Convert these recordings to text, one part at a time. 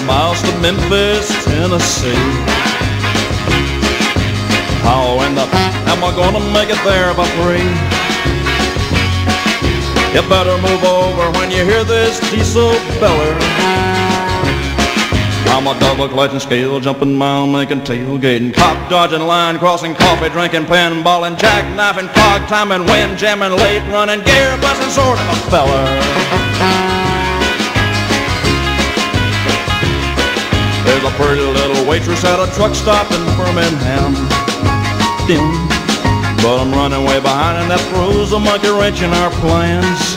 Miles to Memphis, Tennessee. How in the am I gonna make it there by 3? You better move over when you hear this diesel beller. I'm a double clutching, scale jumping, mile making, tailgating, cop dodging, line crossing, coffee drinking, pinballing, jackknifing, fog timing, wind jamming, late running, gear busting, sort of a feller. There's a pretty little waitress at a truck stop in Birmingham. But I'm running way behind and that throws a monkey wrench in our plans.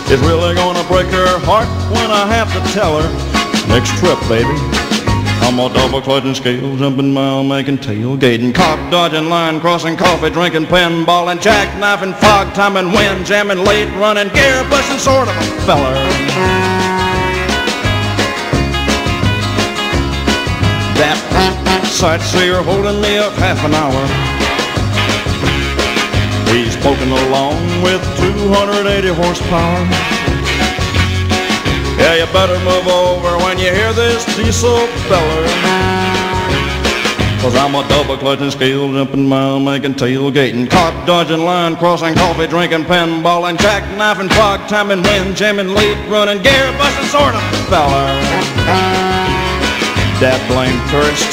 It's really gonna break her heart when I have to tell her, next trip, baby, I'm a double clutching, scale jumping, mile making, tailgating, cop dodging, line crossing, coffee drinking, pinballing, jackknifing, fog timing, wind jamming, late running, gear busting, sort of a feller. That sightseer holding me up half an hour. He's poking along with 280 horsepower. Yeah, you better move over when you hear this diesel beller. 'Cause I'm a double clutching, scale jumping, mile making, tailgating, cop dodging, line crossing, coffee drinking, pinballing, jackknifing, fog timing, wind jamming, late running, gear busting, sort of feller. That blame cursed.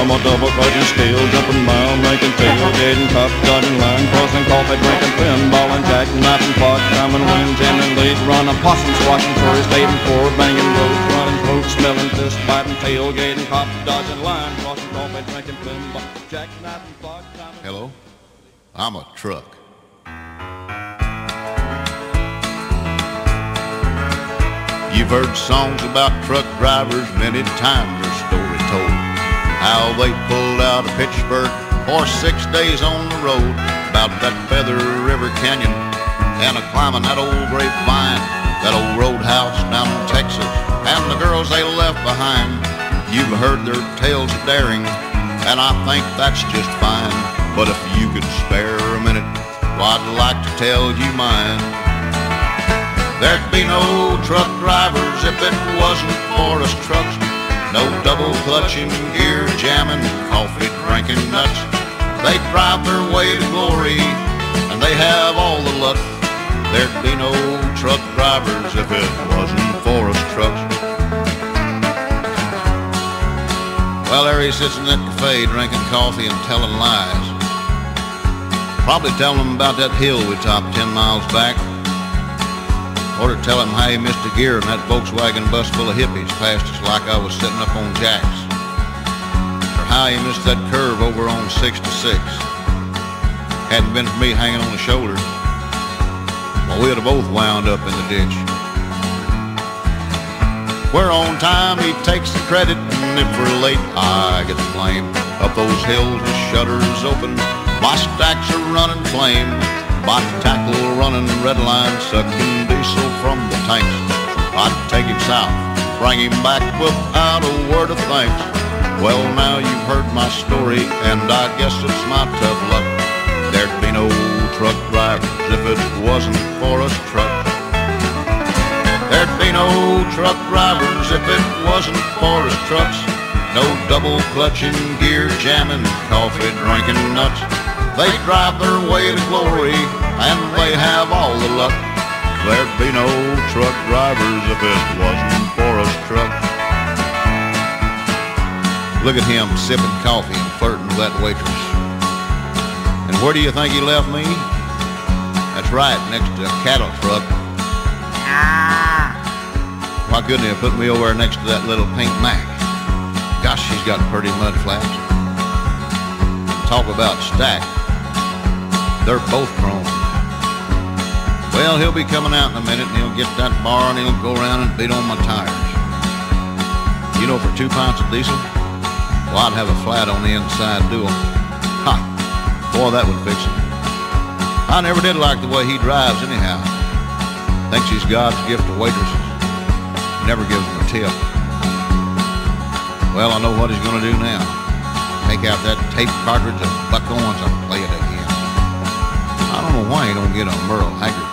I'm a double clutching, scale jumping, mile making, tailgating, cop dodging, line crossing, coffee drinking, pinballing, jackknifing, fog timing, wind jamming, late running, possum squashing, tourist dating, floor banging, roads running, throat smelling, fist biting, tailgating, cop dodging, line crossing, coffee drinking, pinballing, jackknifing, fog timing. Hello, I'm a truck. You've heard songs about truck drivers, many times their story told. How they pulled out of Pittsburgh for 6 days on the road, about that Feather River Canyon and a climbing that old grapevine, that old roadhouse down in Texas, and the girls they left behind. You've heard their tales of daring, and I think that's just fine. But if you could spare a minute, well, I'd like to tell you mine. There'd be no truck drivers if it wasn't for us trucks. No double clutching, gear jamming, coffee drinking nuts. They drive their way to glory, and they have all the luck. There'd be no truck drivers if it wasn't for us trucks. Well, there he sits in that cafe drinking coffee and telling lies. Probably telling them about that hill we topped 10 miles back. Or to tell him how he missed a gear in that Volkswagen bus full of hippies past us like I was sitting up on jacks. Or how he missed that curve over on 66. Hadn't been for me hanging on the shoulder, well, we'd have both wound up in the ditch. We're on time, he takes the credit, and if we're late, I get the blame. Up those hills with shutters open, my stacks are running flame. My tackle running red line, sucking diesel from the tanks. I'd take him south, bring him back without a word of thanks. Well, now you've heard my story, and I guess it's my tough luck. There'd be no truck drivers if it wasn't for us trucks. There'd be no truck drivers if it wasn't for us trucks. No double clutching, gear jamming, coffee drinking nuts. They drive their way to glory, and they have all the luck. There'd be no truck drivers if it wasn't for us trucks. Look at him sipping coffee and flirting with that waitress. And where do you think he left me? That's right, next to a cattle truck. Why couldn't he have put me over next to that little pink Mac? Gosh, she's got pretty mud flaps. Talk about stacked. They're both chrome. Well, he'll be coming out in a minute, and he'll get that bar, and he'll go around and beat on my tires. You know, for 2 pints of diesel, well, I'd have a flat on the inside dual. Ha! Boy, that would fix it. I never did like the way he drives anyhow. Thinks he's God's gift to waitresses. Never gives them a tip. Well, I know what he's gonna do now. Take out that tape cartridge of Buck Owens and play it again. me why you don't get a Merle Haggard